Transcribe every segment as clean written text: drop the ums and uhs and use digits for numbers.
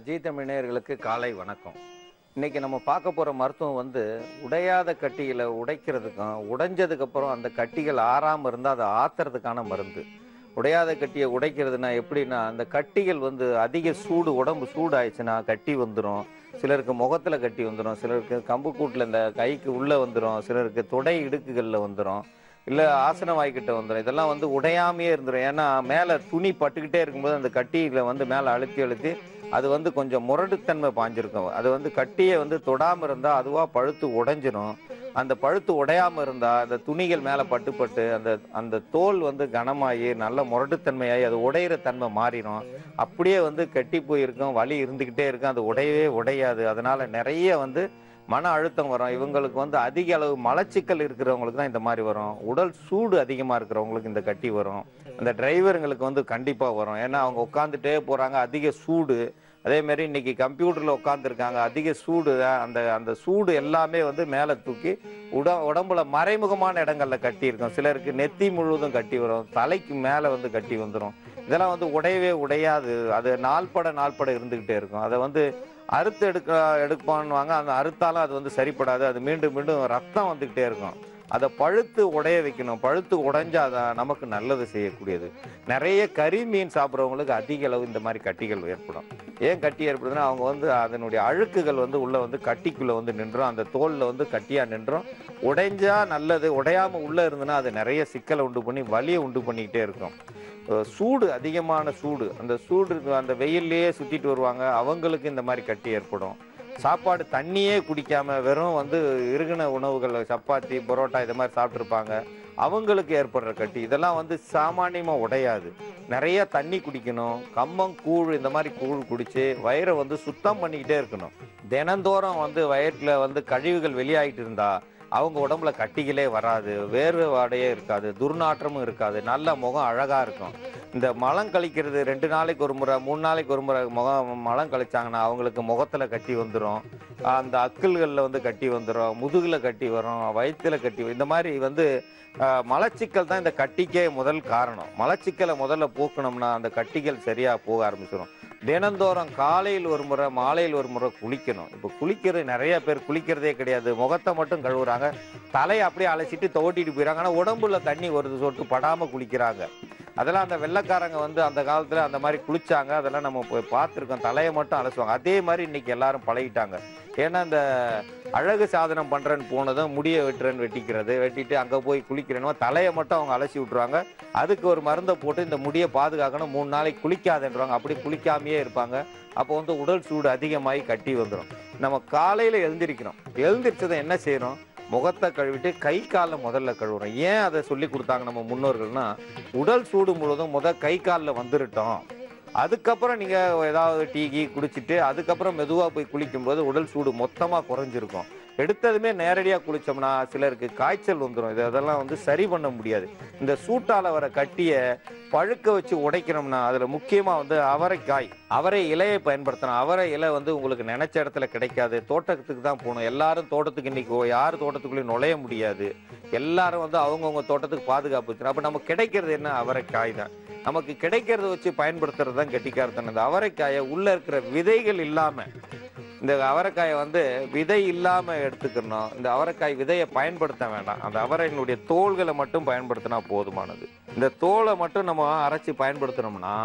ஜீ தமிழ் நேயர்களுக்கு காலை வணக்கம். இன்னைக்கு நம்ம பார்க்க போற மருத்துவம் உடையாத கட்டிகளை உடைக்கிறதுக்கும், உடைஞ்சதுக்கு அப்புறம் அந்த கட்டிகள் ஆறாம இருந்தா அதை ஆத்துறதுக்கான மருந்து. உடையாத கட்டியை உடைக்கிறதுனா எப்படின்னா, அந்த கட்டிகள் அதிக சூடு, உடம்பு சூடு ஆயிடுச்சுன்னா கட்டி வந்துடும். சிலருக்கு முகத்துல கட்டி வந்துடும், சிலருக்கு கம்புக்கூட்டில் இந்த கைக்கு உள்ள வந்துடும், சிலருக்கு தொடை இடுக்குகளில் வந்துடும், இல்லை ஆசன வாய்க்கிட்ட வந்துடும். இதெல்லாம் உடையாமையே இருந்துடும். ஏன்னா மேலே துணி பட்டுக்கிட்டே இருக்கும்போது அந்த கட்டியில் மேலே அழுத்தி அழுத்தி அது கொஞ்சம் முரடுத்தன்மை பாஞ்சிருக்கும். அது கட்டியை தொடாமல் இருந்தால் அதுவாக பழுத்து உடைஞ்சிரும். அந்த பழுத்து உடையாமல் இருந்தால் அந்த துணிகள் மேலே பட்டு பட்டு அந்த அந்த தோல் கனமாகி நல்ல முரட்டுத்தன்மையாகி அது உடையிற தன்மை மாறிடும். அப்படியே கட்டி போயிருக்கும், வலி இருந்துக்கிட்டே இருக்கும், அது உடையவே உடையாது. அதனால நிறைய மன அழுத்தம் வரும். இவங்களுக்கு அதிக அளவு மலச்சிக்கல் இருக்கிறவங்களுக்கு தான் இந்த மாதிரி வரும். உடல் சூடு அதிகமாக இருக்கிறவங்களுக்கு இந்த கட்டி வரும். அந்த டிரைவருங்களுக்கு கண்டிப்பாக வரும். ஏன்னா அவங்க உட்காந்துட்டே போகிறாங்க, அதிக சூடு. அதே மாதிரி இன்னைக்கு கம்ப்யூட்டரில் உட்காந்துருக்காங்க, அதிக சூடு. அந்த அந்த சூடு எல்லாமே மேலே தூக்கி உடம்புல மறைமுகமான இடங்கள்ல கட்டி இருக்கும். சிலருக்கு நெத்தி முழுவதும் கட்டி வரும், தலைக்கு மேலே கட்டி வந்துடும். இதெல்லாம் உடையவே உடையாது. அது நாள்பட இருந்துக்கிட்டே இருக்கும். அதை அறுத்து எடுப்பான்னுவாங்க. அந்த அறுத்தாலும் அது சரிப்படாது. அது மீண்டும் மீண்டும் ரத்தம் வந்துக்கிட்டே இருக்கும். அதை பழுத்து உடைய வைக்கணும். பழுத்து உடைஞ்சாதான் நமக்கு நல்லது செய்யக்கூடியது. நிறைய கறி மீன் சாப்பிட்றவங்களுக்கு அதிக அளவு இந்த மாதிரி கட்டிகள் ஏற்படும். ஏன் கட்டி ஏற்படுதுன்னா, அவங்க அதனுடைய அழுக்குகள் உள்ள கட்டிக்குள்ள நின்றும், அந்த தோல்ல கட்டியா நின்றும். உடைஞ்சா நல்லது, உடையாம உள்ள இருந்துன்னா அது நிறைய சிக்கலை உண்டு பண்ணி வலியை உண்டு பண்ணிக்கிட்டே இருக்கும். சூடு, அதிகமான சூடு, அந்த சூடு அந்த வெயிலே சுத்திட்டு வருவாங்க, அவங்களுக்கு இந்த மாதிரி கட்டி ஏற்படும். சாப்பாடு தண்ணியே குடிக்காம வெறும் இறுகின உணவுகள், சப்பாத்தி பரோட்டா இது மாதிரி சாப்பிட்ருப்பாங்க, அவங்களுக்கு ஏற்படுற கட்டி. இதெல்லாம் சாமானியமா உடையாது. நிறைய தண்ணி குடிக்கணும். கம்மம் கூழ், இந்த மாதிரி கூழ் குடிச்சு வயிறை சுத்தம் பண்ணிக்கிட்டே இருக்கணும். தினந்தோறும் வயிற்றுல கழிவுகள் வெளியாகிட்டு இருந்தா அவங்க உடம்புல கட்டிகளே வராது, வேர்வை வாடையே இருக்காது, துர்நாற்றமும் இருக்காது, நல்ல முகம் அழகா இருக்கும். இந்த மலம் கழிக்கிறது 2 நாளைக்கு ஒரு முறை 3 நாளைக்கு ஒரு முறை மலம் கழிச்சாங்கன்னா அவங்களுக்கு முகத்துல கட்டி வந்துடும், அந்த அக்கல்கள்ல கட்டி வந்துடும், முதுகுல கட்டி வரும், வயிற்றுல கட்டி. இந்த மாதிரி மலச்சிக்கல் தான் இந்த கட்டிக்கே முதல் காரணம். மலச்சிக்கலை முதல்ல போக்கணும்னா அந்த கட்டிகள் சரியா போக ஆரம்பிச்சிடும். தினந்தோறும் காலையில் ஒரு முறை மாலையில் ஒரு முறை குளிக்கணும். இப்போ குளிக்கிறது நிறைய பேர் குளிக்கிறதே கிடையாது, முகத்தை மட்டும் கழுவுறாங்க, தலையை அப்படியே அலசிட்டு தோட்டிட்டு போயிடறாங்க. ஆனால் உடம்புல தண்ணி ஒரு சொட்டு படாமல் குளிக்கிறாங்க. அதெல்லாம் அந்த வெள்ளைக்காரங்க அந்த காலத்தில் அந்த மாதிரி குளிச்சாங்க, அதெல்லாம் நம்ம போய் பார்த்துருக்கோம். தலையை மட்டும் அலசுவாங்க. அதே மாதிரி இன்னைக்கு எல்லாரும் பழகிட்டாங்க. ஏன்னா இந்த அழகு சாதனம் பண்ணுறேன்னு போனதும் முடியை வெட்டிட்டு அங்கே போய் குளிக்கிறேன்னு தலையை மட்டும் அவங்க அலசி விட்டுருவாங்க. அதுக்கு ஒரு மருந்தை போட்டு இந்த முடியை பாதுகாக்கணும், 3 நாளைக்கு குளிக்காதுன்றவாங்க. அப்படி குளிக்காமையே இருப்பாங்க. அப்போ உடல் சூடு அதிகமாகி கட்டி வந்துடும். நம்ம காலையில் எழுந்திரிக்கிறோம், எழுந்திரிச்சதை என்ன செய்யணும், முகத்தை கழுவிட்டு கை காலை முதல்ல கழுவுறோம். ஏன் அதை சொல்லி கொடுத்தாங்க நம்ம முன்னோர்கள்னா, உடல் சூடு முழுவதும் கை காலில் வந்துருட்டோம், அதுக்கப்புறம் நீங்க ஏதாவது டீ கீ குடிச்சிட்டு அதுக்கப்புறம் மெதுவா போய் குளிக்கும்போது உடல் சூடு மொத்தமா குறைஞ்சிருக்கும். எடுத்ததுமே நேரடியா குளிச்சோம்னா சிலருக்கு காய்ச்சல் வந்துடும். இதெல்லாம் சரி பண்ண முடியாது. இந்த சூட்டால வர கட்டிய பழுக்க வச்சு உடைக்கணும்னா அதுல முக்கியமா அவரைக்காய், அவரை இலையை பயன்படுத்தணும். அவரை இலை உங்களுக்கு நினைச்ச இடத்துல கிடைக்காது, தோட்டத்துக்கு தான் போகணும். எல்லாரும் தோட்டத்துக்கு இன்னைக்கு யார் தோட்டத்துக்குள்ளேயும் நுழைய முடியாது. எல்லாரும் அவங்கவுங்க தோட்டத்துக்கு பாதுகாப்பு வச்சிடும். அப்ப நமக்கு கிடைக்கிறது என்ன, அவரைக்காய் தான். நமக்கு கிடைக்கிறத வச்சு பயன்படுத்துறது தான் கெட்டிக்காரத்தனம். இந்த அவரைக்காயை உள்ள இருக்கிற விதைகள் இல்லாம, இந்த அவரைக்காயை விதை இல்லாம எடுத்துக்கணும். இந்த அவரைக்காய் விதையை பயன்படுத்த வேண்டாம். அந்த அவரையினுடைய தோள்களை மட்டும் பயன்படுத்தினா போதுமானது. இந்த தோலை மட்டும் நம்ம அரைச்சி பயன்படுத்தினோம்னா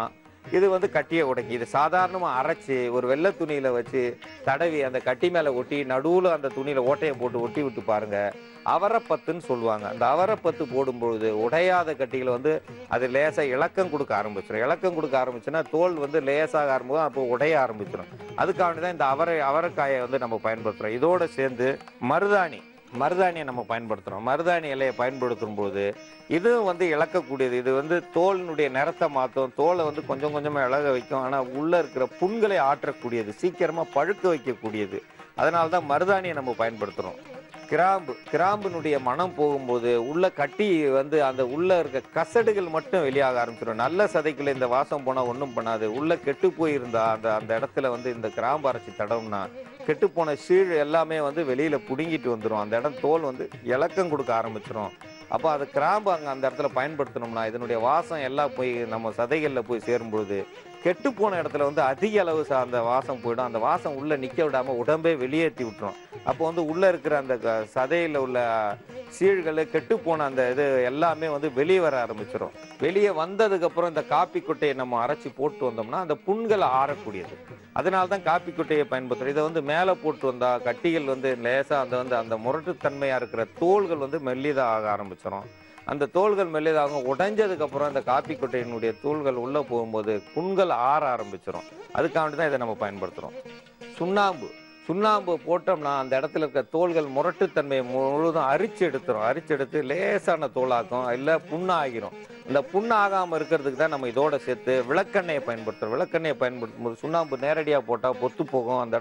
இது கட்டியை உடைக்கி. இது சாதாரணமாக அரைச்சி ஒரு வெள்ளை துணியில வச்சு தடவி அந்த கட்டி மேலே ஒட்டி நடுவில் அந்த துணியில ஓட்டையை போட்டு ஒட்டி விட்டு பாருங்க, அவரைப்பத்துன்னு சொல்லுவாங்க. அந்த அவரைப்பத்து போடும்பொழுது உடையாத கட்டிகள் அது லேசாக இலக்கம் கொடுக்க ஆரம்பிச்சிடும். இலக்கம் கொடுக்க ஆரம்பிச்சுன்னா தோல் லேசாக ஆரம்பிக்கும், அப்போ உடைய ஆரம்பிச்சிடும். அதுக்காக தான் இந்த அவரைக்காயை நம்ம பயன்படுத்துகிறோம். இதோடு சேர்ந்து மருதாணியை நம்ம பயன்படுத்துகிறோம். மருதாணி இலையை பயன்படுத்தும் போது இதுவும் இழக்கக்கூடியது. இது தோலினுடைய நிறத்தை மாற்றும், தோலை கொஞ்சம் கொஞ்சமாக இழக வைக்கும். ஆனால் உள்ளே இருக்கிற புண்களை ஆற்றக்கூடியது, சீக்கிரமாக பழுக்க வைக்கக்கூடியது. அதனால தான் மருதாணியை நம்ம பயன்படுத்துகிறோம். கிராம்பினுடைய மனம் போகும்போது உள்ள கட்டி அந்த உள்ள இருக்க கசடுகள் மட்டும் வெளியாக ஆரம்பிச்சிடும். நல்ல சதைக்குள்ள இந்த வாசம் போனா ஒன்றும் பண்ணாது. உள்ள கெட்டு போயிருந்தா அந்த இடத்துல இந்த கிராம்பு அரைச்சி தடவுனா கெட்டுப்போன சீழ் எல்லாமே வெளியில புடுங்கிட்டு வந்துடும். அந்த இடம் தோல் இலக்கம் கொடுக்க ஆரம்பிச்சிடும். அப்போ அது கிராம்பு அந்த இடத்துல பயன்படுத்தணும்னா இதனுடைய வாசம் எல்லாம் போய் நம்ம சதைகளில் போய் சேரும்பொழுது கெட்டு போன இடத்துல வந்து அதிக அளவு அந்த வாசம் போயிடும். அந்த வாசம் உள்ள நிக்க விடாம உடம்பே வெளியேற்றி விட்டுரும். அப்போ வந்து உள்ள இருக்கிற அந்த சதையில உள்ள சீழ்கள், கெட்டு போன அந்த இது எல்லாமே வந்து வெளியே வர ஆரம்பிச்சிடும். வெளியே வந்ததுக்கு அப்புறம் இந்த காப்பி கொட்டையை நம்ம அரைச்சி போட்டு வந்தோம்னா அந்த புண்கள் ஆறக்கூடியது. அதனால தான் காப்பி கொட்டையை பயன்படுத்துறோம். இதை வந்து மேலே போட்டு வந்தா கட்டிகள் வந்து லேசா அந்த முரட்டுத்தன்மையா இருக்கிற தோள்கள் வந்து மெல்லிதா ஆக ஆரம்பிச்சிடும். அந்த தோள்கள் மெல்லிதாகும். உடைஞ்சதுக்கு அப்புறம் அந்த காப்பி கொட்டையினுடைய தூள்கள் உள்ள போகும்போது புண்கள் ஆற ஆரம்பிச்சிடும். அதுக்காண்டி தான் இதை நம்ம பயன்படுத்துறோம். சுண்ணாம்பு போட்டோம்னா அந்த இடத்துல இருக்க தோள்கள் முரட்டுத்தன்மையை முழுதும் அரிச்சு எடுத்து லேசான தோலாக்கும், இல்லை புண்ணாகிரும். இந்த புண்ணாகாமல் இருக்கிறதுக்கு தான் நம்ம இதோட சேர்த்து விளக்கெண்ணெயை பயன்படுத்துறோம். விளக்கெண்ணெயை பயன்படுத்தும் போது சுண்ணாம்பு நேரடியாக போட்டால் பொத்து போகும். அந்த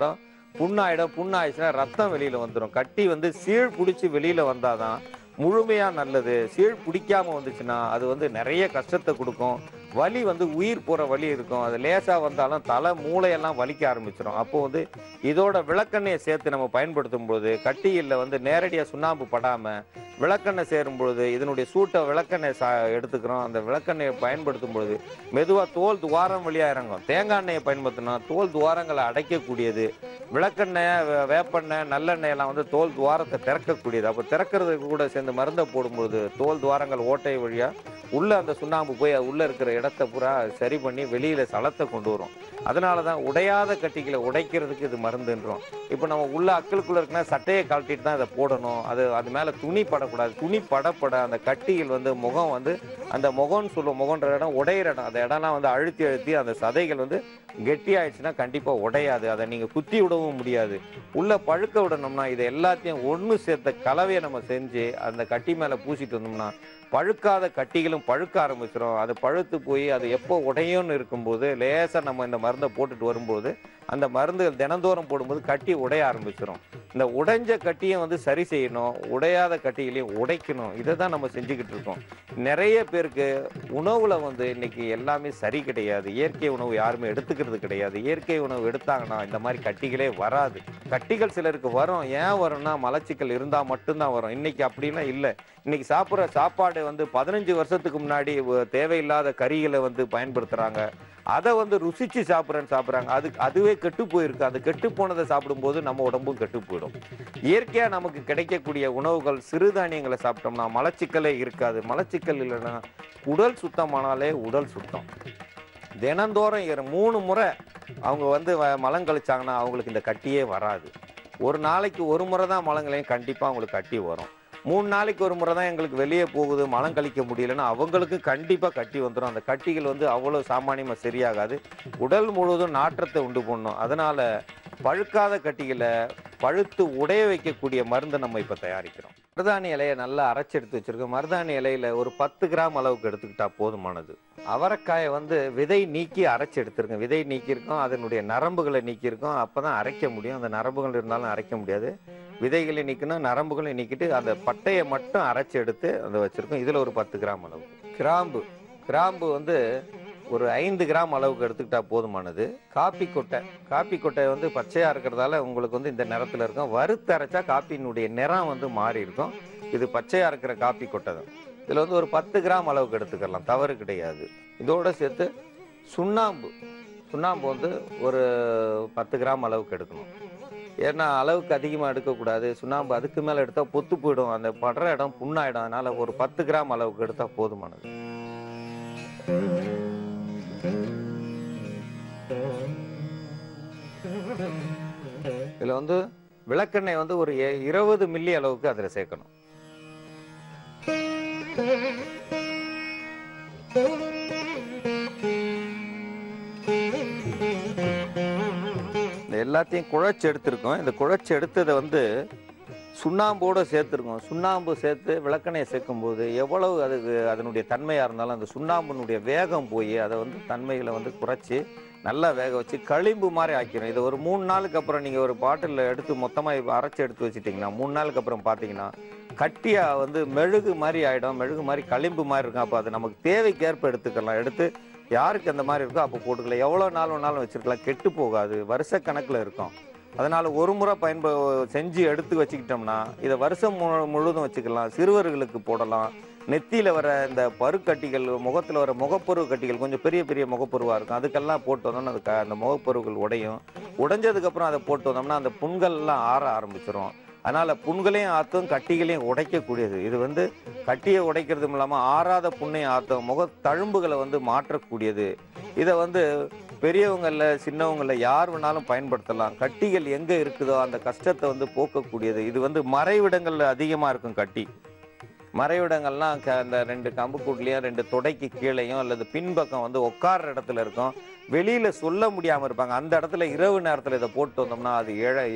இடம் புண்ணாயிடுச்சுன்னா ரத்தம் வெளியில வந்துடும். கட்டி வந்து சீழ் பிடிச்சி வெளியில வந்தாதான் முழுமையா நல்லது. சீழ் பிடிக்காம வந்துச்சுன்னா அது வந்து நிறைய கஷ்டத்தை கொடுக்கும். வலி வந்து உயிர் போற வலி இருக்கும். அது லேசா வந்தாலும் தலை மூளையெல்லாம் வலிக்க ஆரம்பிச்சிடும். அப்போ வந்து இதோட விளக்கெண்ணெயை சேர்த்து நம்ம பயன்படுத்தும் பொழுது கட்டியில் வந்து நேரடியா சுண்ணாம்பு படாம விளக்கெண்ணெய் சேரும் பொழுது இதனுடைய சூட்டை விளக்கெண்ணெய் எடுத்துக்கிறோம். அந்த விளக்கெண்ணெயை பயன்படுத்தும் பொழுது மெதுவா தோல் துவாரம் வழியா இறங்கும். தேங்காய் எண்ணெயை பயன்படுத்தினா தோல் துவாரங்களை அடைக்கக்கூடியது. விளக்கெண்ணெய், வேப்பெண்ணெய், நல்லெண்ணெய் எல்லாம் வந்து தோல் துவாரத்தை திறக்கக்கூடியது. அப்போ திறக்கிறதுக்கு கூட சேர்ந்து மருந்தை போடும்பொழுது தோல் துவாரங்கள் ஓட்டை வழியா உள்ள அந்த சுண்ணாம்பு போய் உள்ள இருக்கிற இடத்தை பூரா சரி பண்ணி வெளியில சலத்தை கொண்டு வரும். அதனாலதான் உடையாத கட்டிகளை உடைக்கிறதுக்கு இது மருந்துன்றோம். இப்போ நம்ம உள்ள அக்களுக்குள்ள இருக்குன்னா சட்டையை கழட்டிட்டு தான் இதை போடணும். அது மேல துணி படக்கூடாது. துணி பட அந்த கட்டிகள் வந்து முகம் வந்து அந்த முகம்னு சொல்லுவோம். முகன்ற இடம் உடையிற இடம். அந்த இடம்லாம் வந்து அழுத்தி அந்த சதைகள் வந்து கெட்டி ஆயிடுச்சுன்னா கண்டிப்பா உடையாது. அதை நீங்க குத்தி விடவும் முடியாது. உள்ள பழுக்க விடணும்னா இதை எல்லாத்தையும் ஒன்று சேர்த்த கலவையை நம்ம செஞ்சு அந்த கட்டி மேல பூசிட்டு வந்தோம்னா பழுக்காத கட்டிகளும் பழுக்க ஆரம்பிச்சிடும். அது பழுத்து போய் அது எப்போ உடையும்னு இருக்கும்போது லேசாக நம்ம இந்த மருந்தை போட்டுட்டு வரும்போது அந்த மருந்துகள் தினந்தோறும் போடும்போது கட்டி உடைய ஆரம்பிச்சிடும். இந்த உடைஞ்ச கட்டியை வந்து சரி செய்யணும், உடையாத கட்டிகளையும் உடைக்கணும். இதை தான் நம்ம செஞ்சுக்கிட்டு இருக்கோம். நிறைய பேருக்கு உணவுல வந்து இன்னைக்கு எல்லாமே சரி கிடையாது. இயற்கை உணவு யாருமே எடுத்துக்கிறது கிடையாது. இயற்கை உணவு எடுத்தாங்கன்னா இந்த மாதிரி கட்டிகளே வராது. கட்டிகள் சிலருக்கு வரும். ஏன் வரும்னா மலச்சிக்கல் இருந்தால் மட்டும்தான் வரும். இன்னைக்கு அப்படிலாம் இல்லை. இன்னைக்கு சாப்பிட்ற சாப்பாடு வந்து 15 வருஷத்துக்கு முன்னாடி தேவையில்லாத கறிகளை வந்து பயன்படுத்துறாங்க. அதை வந்து ருசிச்சு சாப்பிட்றாங்க. அதுவே கெட்டு போயிருக்கு. அது கெட்டு போனதை சாப்பிடும்போது நம்ம உடம்பும் கெட்டு போயிடும். இயற்கையா நமக்கு கிடைக்கக்கூடிய உணவுகள் சிறுதானியங்களை சாப்பிட்டோம்னா மலச்சிக்கலே இருக்காது. மலச்சிக்கல் இல்லைன்னா உடல் சுத்தமானாலே உடல் சுத்தம். தினந்தோறும் 3 முறை அவங்க வந்து மலம் கழிச்சாங்கன்னா அவங்களுக்கு இந்த கட்டியே வராது. ஒரு நாளைக்கு ஒரு முறை தான் மலங்களையும் கண்டிப்பாக அவங்களுக்கு கட்டி வரும். 3 நாளைக்கு ஒரு முறை தான் எங்களுக்கு வெளியே போகுது, மலம் கழிக்க முடியலன்னா அவங்களுக்கு கண்டிப்பாக கட்டி வந்துடும். அந்த கட்டிகள் வந்து அவ்வளோ சாமானியமாக சரியாகாது. உடல் முழுவதும் நாற்றத்தை உண்டு பண்ணும். அதனால பழுக்காத கட்டிகளை பழுத்து உடைய வைக்கக்கூடிய மருந்தை நம்ம இப்போ தயாரிக்கிறோம். மருதாணி இலையை நல்லா அரைச்சி எடுத்து வச்சிருக்கோம். மருதாணி இலையில ஒரு 10 கிராம் அளவுக்கு எடுத்துக்கிட்டா போதுமானது. அவரைக்காயை வந்து விதை நீக்கி அரைச்சி எடுத்துருங்க. விதை நீக்கியிருக்கோம், அதனுடைய நரம்புகளை நீக்கியிருக்கோம். அப்போ தான் அரைக்க முடியும். அந்த நரம்புகள் இருந்தாலும் அரைக்க முடியாது. விதைகளை நீக்கணும், நரம்புகளை நீக்கிட்டு அந்த பட்டையை மட்டும் அரைச்சி எடுத்து அதை வச்சிருக்கோம். இதில் ஒரு 10 கிராம் அளவு. கிராம்பு வந்து ஒரு 5 கிராம் அளவுக்கு எடுத்துக்கிட்டா போதுமானது. காப்பி கொட்டை வந்து பச்சையாக இருக்கிறதால உங்களுக்கு வந்து இந்த நிறத்தில் இருக்கும். வறுத்து அரைச்சா காப்பியினுடைய நிறம் வந்து மாறி இருக்கும். இது பச்சையாக இருக்கிற காப்பி கொட்டை தான். இதில் வந்து ஒரு 10 கிராம் அளவுக்கு எடுத்துக்கலாம், தவறு கிடையாது. இதோட சேர்த்து சுண்ணாம்பு வந்து ஒரு 10 கிராம் அளவுக்கு எடுக்கணும். ஏன்னா அளவுக்கு அதிகமாக எடுக்கக்கூடாது. சுண்ணாம்பு அதுக்கு மேலே எடுத்தால் பொத்து போயிடும். அந்த படுற இடம் புண்ணாயிடும். அதனால ஒரு 10 கிராம் அளவுக்கு எடுத்தால் போதுமானது. இதுல வந்து விளக்கெண்ணெய் வந்து ஒரு 20 மில்லி அளவுக்கு அதில் சேர்க்கணும். எல்லாத்தையும் குழைச்சி எடுத்திருக்கோம். இந்த குழைச்சி எடுத்ததை வந்து சுண்ணாம்போடு சேர்த்துருக்கோம். சுண்ணாம்பு சேர்த்து விளக்கெண்ணெயை சேர்க்கும் போது எவ்வளவு அதுக்கு அதனுடைய தன்மையாக இருந்தாலும் அந்த சுண்ணாம்பினுடைய வேகம் போய் அதை வந்து தன்மைகளை வந்து குறைச்சி நல்லா வேக வச்சு களிம்பு மாதிரி ஆக்கிடும். இதை ஒரு 3 நாளுக்கு அப்புறம் நீங்கள் ஒரு பாட்டிலில் எடுத்து மொத்தமாக அரைச்சி எடுத்து வச்சுட்டிங்கன்னா 3 நாளுக்கு அப்புறம் பார்த்தீங்கன்னா கட்டியாக வந்து மெழுகு மாதிரி ஆகிடும். மெழுகு மாதிரி களிம்பு மாதிரி இருக்கும். அப்போ அது நமக்கு தேவைக்கேற்ப எடுத்துக்கலாம். எடுத்து யாருக்கு அந்த மாதிரி இருக்கோ அப்போ போட்டுக்கலாம். எவ்வளோ நாள் வேணாலும் வச்சுருக்கலாம், கெட்டு போகாது, வருஷ கணக்கில் இருக்கும். அதனால் ஒரு முறை செஞ்சு எடுத்து வச்சுக்கிட்டோம்னா இதை வருஷம் முழுதும் வச்சுக்கலாம். சிறுவர்களுக்கு போடலாம். நெத்தியில் வர இந்த பருக்கட்டிகள், முகத்தில் வர முகப்பருவு கட்டிகள் கொஞ்சம் பெரிய பெரிய முகப்பருவாக இருக்கும், அதுக்கெல்லாம் போட்டு வந்தோம்னா அந்த முகப்பருவுகள் உடையும். உடைஞ்சதுக்கப்புறம் அதை போட்டு வந்தோம்னா அந்த புண்கள்லாம் ஆற ஆரம்பிச்சிடும். அதனால் புண்களையும் ஆற்றும், கட்டிகளையும் உடைக்கக்கூடியது. இது கட்டியை உடைக்கிறதும் இல்லாமல் ஆறாத புண்ணையும் ஆற்றும், முக தழும்புகளை மாற்றக்கூடியது. இதை பெரியவங்களில் சின்னவங்களில் யார் வேணாலும் பயன்படுத்தலாம். கட்டிகள் எங்கே இருக்குதோ அந்த கஷ்டத்தை போக்கக்கூடியது. இது மறைவிடங்கள் அதிகமாக இருக்கும். கட்டி மறைவிடங்கள்லாம் அந்த 2 கம்புக்கூட்லையும் 2 தொடைக்கு கீழையும் அல்லது பின்பக்கம் உட்கார்ற இடத்துல இருக்கும். வெளியில் சொல்ல முடியாமல் இருப்பாங்க. அந்த இடத்துல இரவு நேரத்தில் இதை போட்டு வந்தோம்னா அது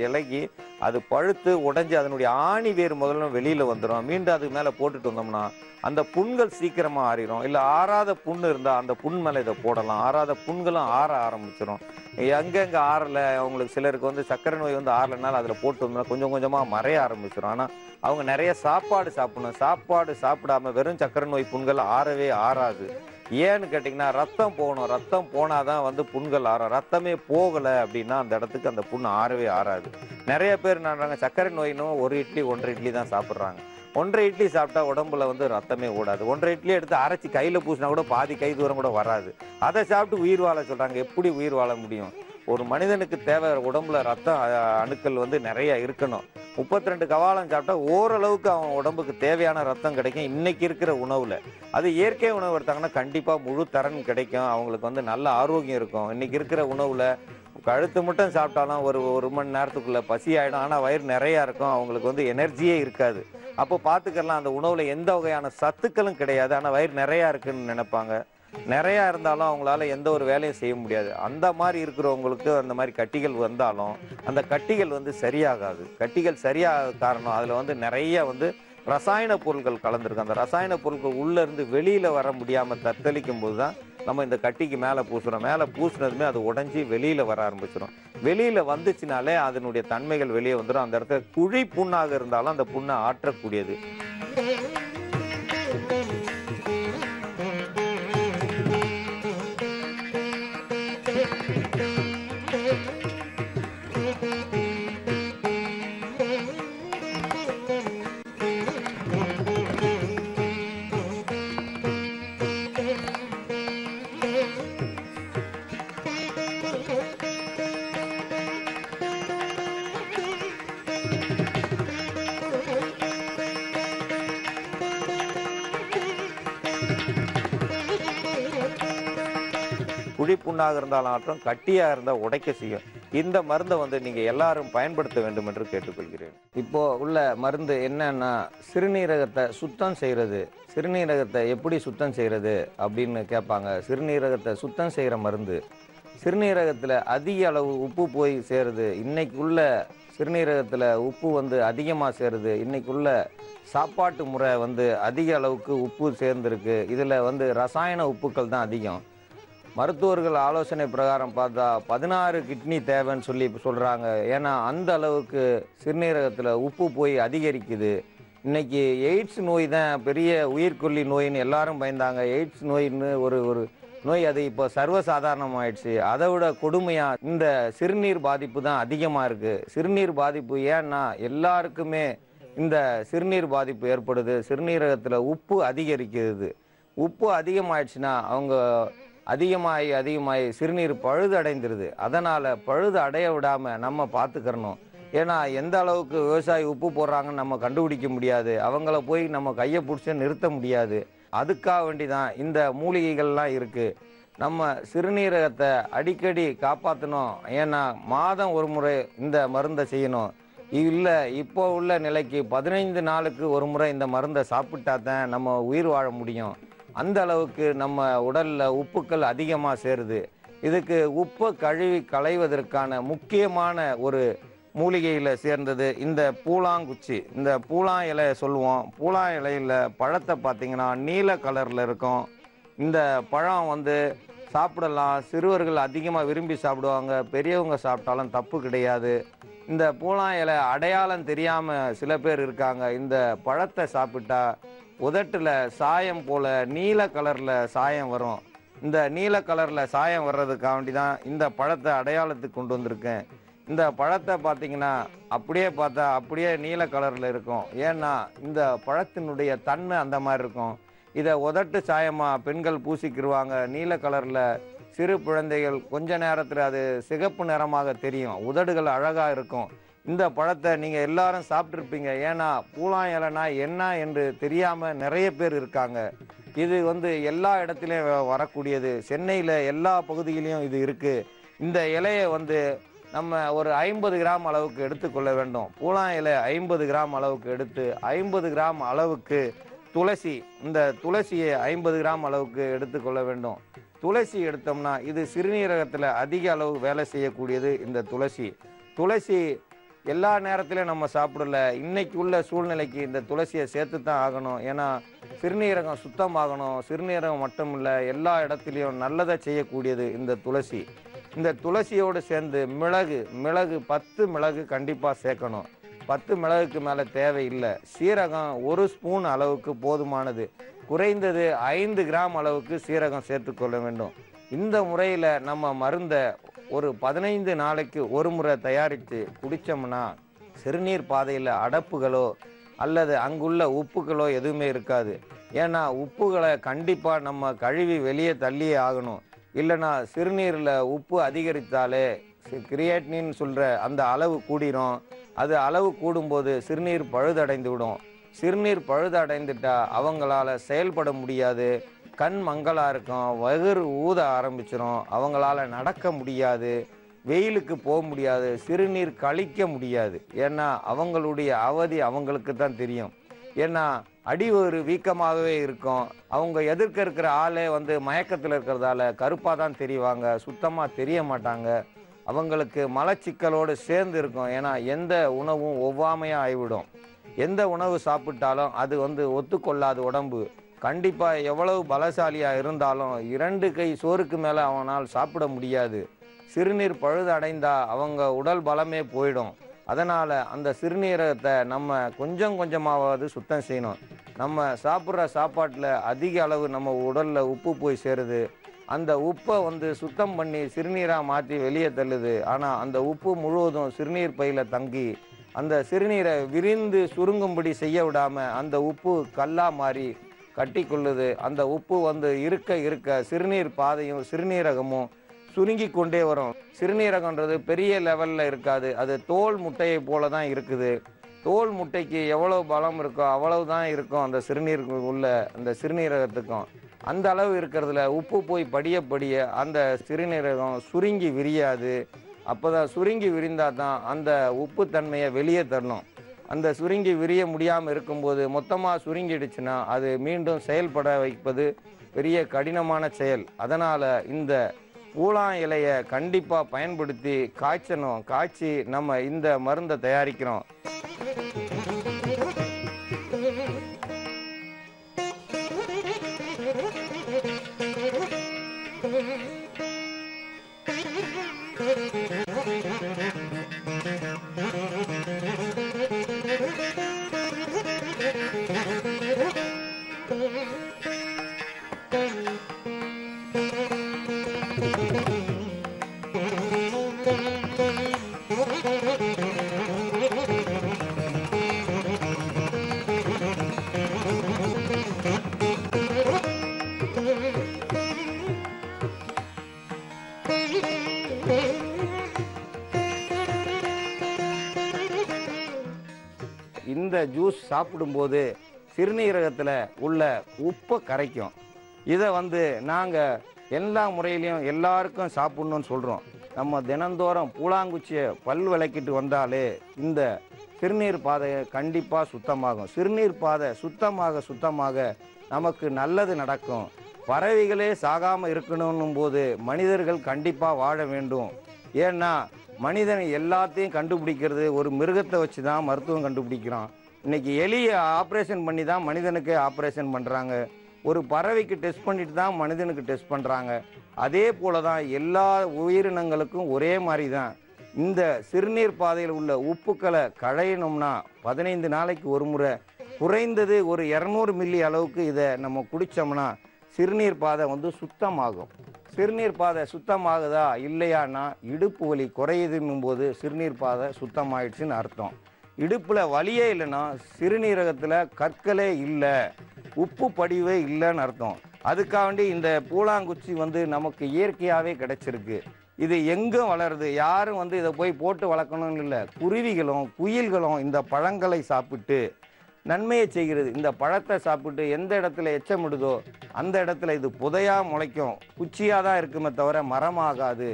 இலகி அது பழுத்து உடைஞ்சு அதனுடைய ஆணி வேறு முதல்ல வெளியில் வந்துடும். மீண்டும் அதுக்கு மேலே போட்டுட்டு வந்தோம்னா அந்த புண்கள் சீக்கிரமாக ஆறிடும். இல்லை ஆறாத புண்ணு இருந்தால் அந்த புண் மேலே இதை போடலாம். ஆறாத புண்களும் ஆற ஆரம்பிச்சிடும். எங்கெங்கே ஆறலை, அவங்களுக்கு சிலருக்கு சர்க்கரை நோய் ஆறலைனாலும் அதில் போட்டு வந்தோம்னா கொஞ்சம் கொஞ்சமாக மறைய ஆரம்பிச்சிடும். ஆனால் அவங்க நிறைய சாப்பாடு சாப்பிடணும். சாப்பாடு சாப்பிடாம வெறும் சர்க்கரை நோய் புண்கள் ஆறவே ஆறாது. ஏன்னு கேட்டிங்கன்னா ரத்தம் போகணும். ரத்தம் போனாதான் புண்கள் ஆறும். ரத்தமே போகலை அப்படின்னா அந்த இடத்துக்கு அந்த புண் ஆறவே ஆறாது. நிறைய பேர் என்ன சர்க்கரை நோயினும் 1 இட்லி 1.5 இட்லி தான் சாப்பிட்றாங்க. 1.5 இட்லி சாப்பிட்டா உடம்புல ரத்தமே ஓடாது. 1.5 இட்லி எடுத்து அரைச்சி கையில் பூசினா கூட பாதி கை தூரம் கூட வராது. அதை சாப்பிட்டு உயிர் வாழ சொல்கிறாங்க. எப்படி உயிர் வாழ முடியும்? ஒரு மனிதனுக்கு தேவை உடம்புல ரத்த அணுக்கள் நிறைய இருக்கணும். 32 கவாலம் சாப்பிட்டா ஓரளவுக்கு அவன் உடம்புக்கு தேவையான ரத்தம் கிடைக்கும் இன்னைக்கு இருக்கிற உணவுல. அது இயற்கை உணவு எடுத்தாங்கன்னா கண்டிப்பா முழு தரன் கிடைக்கும். அவங்களுக்கு நல்ல ஆரோக்கியம் இருக்கும். இன்னைக்கு இருக்கிற உணவுல கழுத்து மட்டும் சாப்பிட்டாலும் ஒரு மணி நேரத்துக்குள்ள பசி ஆயிடும். ஆனா வயிறு நிறைய இருக்கும். அவங்களுக்கு எனர்ஜியே இருக்காது. அப்போ பார்த்துக்கலாம் அந்த உணவுல எந்த வகையான சத்துக்களும் கிடையாது. ஆனா வயிறு நிறைய இருக்குன்னு நினைப்பாங்க. நிறையா இருந்தாலும் அவங்களால எந்த ஒரு வேலையும் செய்ய முடியாது. அந்த மாதிரி இருக்கிறவங்களுக்கு அந்த மாதிரி கட்டிகள் வந்தாலும் அந்த கட்டிகள் சரியாகாது. கட்டிகள் சரியாக காரணம் அதில் நிறைய ரசாயன பொருட்கள் கலந்துருக்கு. அந்த ரசாயன பொருட்கள் உள்ளேருந்து வெளியில் வர முடியாமல் தத்தளிக்கும் போது தான் நம்ம இந்த கட்டிக்கு மேலே பூசுகிறோம். மேலே பூசினதுமே அது உடஞ்சி வெளியில் வர ஆரம்பிச்சிடும். வெளியில் வந்துச்சுனாலே அதனுடைய தன்மைகள் வெளியே வந்துடும். அந்த இடத்துல குழி புண்ணாக இருந்தாலும் அந்த புண்ணை ஆற்றக்கூடியது. குழி புண்ணாக இருந்தாலும் ஆற்றும், கட்டியாக இருந்தால் உடைக்க செய்யும். இந்த மருந்தை நீங்கள் எல்லாரும் பயன்படுத்த வேண்டும் என்று கேட்டுக்கொள்கிறேன். இப்போ உள்ள மருந்து என்னன்னா சிறுநீரகத்தை சுத்தம் செய்கிறது. சிறுநீரகத்தை எப்படி சுத்தம் செய்கிறது அப்படின்னு கேட்பாங்க. சிறுநீரகத்தை சுத்தம் செய்கிற மருந்து. சிறுநீரகத்தில் அதிக அளவு உப்பு போய் சேருது. இன்னைக்கு உள்ள சிறுநீரகத்தில் உப்பு அதிகமாக சேருது. இன்னைக்குள்ள சாப்பாட்டு முறை அதிக அளவுக்கு உப்பு சேர்ந்துருக்கு. இதில் ரசாயன உப்புக்கள் தான் அதிகம். மருத்துவர்கள் ஆலோசனை பிரகாரம் பார்த்தா 16 கிட்னி தேவைன்னு சொல்கிறாங்க. ஏன்னா அந்த அளவுக்கு சிறுநீரகத்தில் உப்பு போய் அதிகரிக்குது. இன்னைக்கு எய்ட்ஸ் நோய் தான் பெரிய உயிர்கொல்லி நோயின்னு எல்லாரும் பயந்தாங்க. எய்ட்ஸ் நோயின்னு ஒரு நோய் அது இப்போ சர்வசாதாரணமாயிடுச்சு. அதை விட கொடுமையாக இந்த சிறுநீர் பாதிப்பு தான் அதிகமாக இருக்குது. சிறுநீர் பாதிப்பு ஏன்னா எல்லாருக்குமே இந்த சிறுநீர் பாதிப்பு ஏற்படுது. சிறுநீரகத்தில் உப்பு அதிகரிக்கிறது. உப்பு அதிகமாயிடுச்சுன்னா அவங்க அதிகமாகி சிறுநீர் பழுது அடைந்துருது. அதனால் பழுது அடைய விடாமல் நம்ம பார்த்துக்கிறணும். ஏன்னா எந்த அளவுக்கு விவசாயி உப்பு போடுறாங்கன்னு நம்ம கண்டுபிடிக்க முடியாது. அவங்கள போய் நம்ம கையை பிடிச்சி நிறுத்த முடியாது. அதுக்காக வேண்டி தான் இந்த மூலிகைகள்லாம் இருக்குது. நம்ம சிறுநீரகத்தை அடிக்கடி காப்பாற்றணும். ஏன்னா மாதம் ஒரு முறை இந்த மருந்தை செய்யணும். இல்லை இப்போ உள்ள நிலைக்கு 15 நாளுக்கு ஒரு முறை இந்த மருந்தை சாப்பிட்டா தான் நம்ம உயிர் வாழ முடியும். அந்த அளவுக்கு நம்ம உடலில் உப்புக்கள் அதிகமாக சேருது. இதுக்கு உப்பை கழுவி களைவதற்கான முக்கியமான ஒரு மூலிகையில் சேர்ந்தது இந்த பூலாங்குச்சி. இந்த பூலா இலை சொல்லுவோம். பூலா இலையில் பழத்தை பார்த்திங்கன்னா நீல கலரில் இருக்கும். இந்த பழம் சாப்பிடலாம். சிறுவர்கள் அதிகமாக விரும்பி சாப்பிடுவாங்க. பெரியவங்க சாப்பிட்டாலும் தப்பு கிடையாது. இந்த பூலா இலை அடையாளம் தெரியாமல் சில பேர் இருக்காங்க. இந்த பழத்தை சாப்பிட்டா உதட்டில் சாயம் போல் நீல கலரில் சாயம் வரும். இந்த நீல கலரில் சாயம் வர்றதுக்காக வேண்டி தான் இந்த பழத்தை அடையாளத்துக்கு கொண்டு வந்திருக்கேன். இந்த பழத்தை பார்த்தீங்கன்னா அப்படியே பார்த்தா அப்படியே நீல கலரில் இருக்கும். ஏன்னா இந்த பழத்தினுடைய தன்மை அந்த மாதிரி இருக்கும். இதை உதட்டு சாயமாக பெண்கள் பூசிக்கிடுவாங்க. நீல கலரில் சிறு குழந்தைகள் கொஞ்ச நேரத்தில் அது சிகப்பு நிறமாக தெரியும். உதடுகள் அழகாக இருக்கும். இந்த பழத்தை நீங்கள் எல்லாரும் சாப்பிட்ருப்பீங்க. ஏன்னா பூலான் இலைனா என்ன என்று தெரியாமல் நிறைய பேர் இருக்காங்க. இது எல்லா இடத்துலையும் வரக்கூடியது. சென்னையில் எல்லா பகுதியிலையும் இது இருக்குது. இந்த இலையை நம்ம ஒரு 50 கிராம் அளவுக்கு எடுத்துக்கொள்ள வேண்டும். பூலான் இலை 50 கிராம் அளவுக்கு எடுத்து 50 கிராம் அளவுக்கு துளசி, இந்த துளசியை 50 கிராம் அளவுக்கு எடுத்துக்கொள்ள வேண்டும். துளசி எடுத்தோம்னா இது சிறுநீரகத்தில் அதிக அளவு வேலை செய்யக்கூடியது. இந்த துளசி எல்லா நேரத்திலையும் நம்ம சாப்பிடல. இன்னைக்கு உள்ள சூழ்நிலைக்கு இந்த துளசியை சேர்த்து தான் ஆகணும். ஏன்னா சிறுநீரகம் சுத்தமாகணும். சிறுநீரகம் மட்டும் இல்லை, எல்லா இடத்துலையும் நல்லதை செய்யக்கூடியது இந்த துளசி. இந்த துளசியோடு சேர்ந்து மிளகு 10 மிளகு கண்டிப்பாக சேர்க்கணும். 10 மிளகுக்கு மேலே தேவையில்லை. சீரகம் 1 ஸ்பூன் அளவுக்கு போதுமானது. குறைந்தது 5 கிராம் அளவுக்கு சீரகம் சேர்த்துக்கொள்ள வேண்டும். இந்த முறையில் நம்ம மருந்தை ஒரு 15 நாளைக்கு ஒரு முறை தயாரித்து குடித்தோம்னா சிறுநீர் பாதையில் அடப்புகளோ அல்லது அங்குள்ள உப்புகளோ எதுவுமே இருக்காது. ஏன்னா உப்புகளை கண்டிப்பாக நம்ம கழுவி வெளியே தள்ளியே ஆகணும். இல்லைனா சிறுநீரில் உப்பு அதிகரித்தாலே கிரியேட்டினின் சொல்கிற அந்த அளவு கூடிரும். அது அளவு கூடும்போது சிறுநீர் பழுதடைந்து விடும். சிறுநீர் பழுதடைந்துட்டா அவங்களால செயல்பட முடியாது. கண் மங்கலாக இருக்கும். வயிறு ஊத ஆரம்பிச்சிடும். அவங்களால நடக்க முடியாது. வெயிலுக்கு போக முடியாது. சிறுநீர் கழிக்க முடியாது. ஏன்னா அவங்களுடைய அவதி அவங்களுக்கு தான் தெரியும். ஏன்னா அடிவயிறு வீக்கமாகவே இருக்கும். அவங்க எதிர்க்க இருக்கிற ஆளே மயக்கத்தில் இருக்கிறதால கருப்பாக தான் தெரிவாங்க. சுத்தமாக தெரிய மாட்டாங்க. அவங்களுக்கு மலச்சிக்கலோடு சேர்ந்து இருக்கும். ஏன்னா எந்த உணவும் ஒவ்வாமையாக ஆகிவிடும். எந்த உணவு சாப்பிட்டாலும் அது ஒத்துக்கொள்ளாத உடம்பு. கண்டிப்பாக எவ்வளவு பலசாலியாக இருந்தாலும் 2 கை சோறுக்கு மேலே அவனால் சாப்பிட முடியாது. சிறுநீர் பழுது அடைந்தால் அவங்க உடல் பலமே போயிடும். அதனால் அந்த சிறுநீரகத்தை நம்ம கொஞ்சம் கொஞ்சமாவது சுத்தம் செய்யணும். நம்ம சாப்பிட்ற சாப்பாட்டில் அதிக அளவு நம்ம உடலில் உப்பு போய் சேருது. அந்த உப்பை சுத்தம் பண்ணி சிறுநீராக மாற்றி வெளியே தள்ளுது. ஆனால் அந்த உப்பு முழுவதும் சிறுநீர் பையில் தங்கி அந்த சிறுநீரை விரிந்து சுருங்கும்படி செய்ய விடாமல் அந்த உப்பு கல்லாக மாறி கட்டி கொள்ளுது. அந்த உப்பு இருக்க இருக்க சிறுநீர் பாதையும் சிறுநீரகமும் சுருங்கி கொண்டே வரும். சிறுநீரகன்றது பெரிய லெவலில் இருக்காது. அது தோல் முட்டையை போல தான் இருக்குது. தோல் முட்டைக்கு எவ்வளோ பலம் இருக்கோ அவ்வளவு தான் இருக்கும் அந்த சிறுநீர் உள்ள அந்த சிறுநீரகத்துக்கும். அந்த அளவு இருக்கிறதுல உப்பு போய் படிய படிய அந்த சிறுநீரகம் சுருங்கி விரியாது. அப்போ தான் சுருங்கி விரிந்தால் தான் அந்த உப்பு தன்மையை வெளியே தரணும். அந்த சுருங்கி விரிய முடியாமல் இருக்கும்போது மொத்தமாக சுருங்கிடுச்சுன்னா அது மீண்டும் செயல்பட வைப்பது பெரிய கடினமான செயல். அதனால் இந்த பூலான் இலையை கண்டிப்பாக பயன்படுத்தி காய்ச்சணும். காய்ச்சி நம்ம இந்த மருந்தை தயாரிக்கிறோம். இந்த ஜூஸ் சாப்பிடும்போது சிறுநீரகத்தில் உள்ள உப்பை கரைக்கும். இதை நாங்கள் எல்லா முறையிலையும் எல்லாருக்கும் சாப்பிட்ணுன்னு சொல்கிறோம். நம்ம தினந்தோறும் பூலாங்குச்சியை பல் விளக்கிட்டு வந்தாலே இந்த சிறுநீர் பாதையை கண்டிப்பாக சுத்தமாகும். சிறுநீர் பாதை சுத்தமாக நமக்கு நல்லது நடக்கும். பறவைகளே சாகாமல் இருக்கணும் போது மனிதர்கள் கண்டிப்பாக வாழ வேண்டும். ஏன்னா மனிதன் எல்லாத்தையும் கண்டுபிடிக்கிறது ஒரு மிருகத்தை வச்சு தான் மருத்துவம் கண்டுபிடிக்கிறான். இன்றைக்கி எலியை ஆப்ரேஷன் பண்ணி தான் மனிதனுக்கு ஆப்ரேஷன் பண்ணுறாங்க. ஒரு பறவைக்கு டெஸ்ட் பண்ணிட்டு தான் மனிதனுக்கு டெஸ்ட் பண்ணுறாங்க. அதே போல தான் எல்லா உயிரினங்களுக்கும் ஒரே மாதிரி தான். இந்த சிறுநீர் பாதையில் உள்ள உப்புக்களை களையணும்னா 15 நாளைக்கு ஒரு முறை குறைந்தது ஒரு 200 மில்லி அளவுக்கு இதை நம்ம குடித்தோம்னா சிறுநீர் பாதை சுத்தமாகும். சிறுநீர் பாதை சுத்தமாகுதா இல்லையான்னா இடுப்பு வலி குறையுதுன்னும் போது சிறுநீர் பாதை சுத்தமாயிடுச்சுன்னு அர்த்தம். இடுப்பில் வலியே இல்லைன்னா சிறுநீரகத்தில் கற்களே இல்லை, உப்பு படிவே இல்லைன்னு அர்த்தம். அதுக்காண்டி இந்த பூலாங்குச்சி நமக்கு இயற்கையாகவே கிடைச்சிருக்கு. இது எங்கும் வளருது, யாரும் இதை போய் போட்டு வளர்க்கணும்னு இல்லை. குருவிகளும் குயில்களும் இந்த பழங்களை சாப்பிட்டு நன்மையை செய்கிறது. இந்த பழத்தை சாப்பிட்டு எந்த இடத்துல எச்சமிடுதோ அந்த இடத்துல இது புதையாக முளைக்கும். குச்சியாக தான் இருக்குமே தவிர மரமாகாது.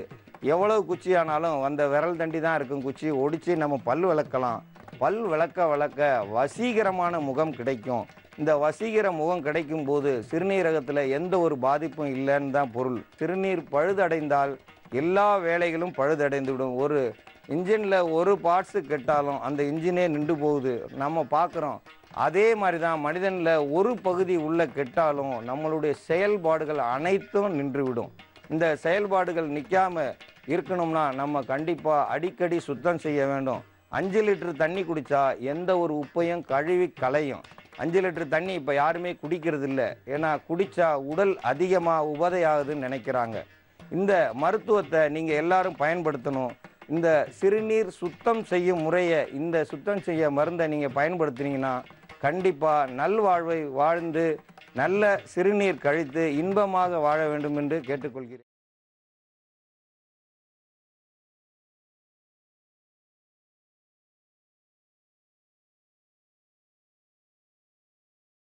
எவ்வளவு குச்சியானாலும் அந்த விரல் தண்டி தான் இருக்கும் குச்சி, ஒடிச்சு நம்ம பல் விளக்கலாம். பல் விளக்க விளக்க வசீகரமான முகம் கிடைக்கும். இந்த வசீகர முகம் கிடைக்கும் போது சிறுநீரகத்தில் எந்த ஒரு பாதிப்பும் இல்லைன்னு தான் பொருள். சிறுநீர் பழுதடைந்தால் எல்லா வேலைகளும் பழுதடைந்துவிடும். ஒரு இன்ஜினில் ஒரு பார்ட்ஸு கெட்டாலும் அந்த இன்ஜினே நின்று போகுது, நம்ம பார்க்குறோம். அதே மாதிரி தான் மனிதனில் ஒரு பகுதி உள்ள கெட்டாலும் நம்மளுடைய செயல்பாடுகள் அனைத்தும் நின்றுவிடும். இந்த செயல்பாடுகள் நிற்காம இருக்கணும்னா நம்ம கண்டிப்பாக அடிக்கடி சுத்தம் செய்ய வேண்டும். 5 லிட்டர் தண்ணி குடித்தா எந்த ஒரு உப்பையும் கழுவி களையும். 5 லிட்டர் தண்ணி இப்போ யாருமே குடிக்கிறது இல்லை. ஏன்னா குடித்தா உடல் அதிகமாக உபதையாகுதுன்னு நினைக்கிறாங்க. இந்த மருத்துவத்தை நீங்கள் எல்லாரும் பயன்படுத்தணும். இந்த சிறுநீர் சுத்தம் செய்யும் முறையை, இந்த சுத்தம் செய்ய மருந்தை நீங்கள் பயன்படுத்தினீங்கன்னா கண்டிப்பாக நல்வாழ்வை வாழ்ந்து நல்ல சிறுநீர் கழித்து இன்பமாக வாழ வேண்டும் என்று கேட்டுக்கொள்கிறேன்.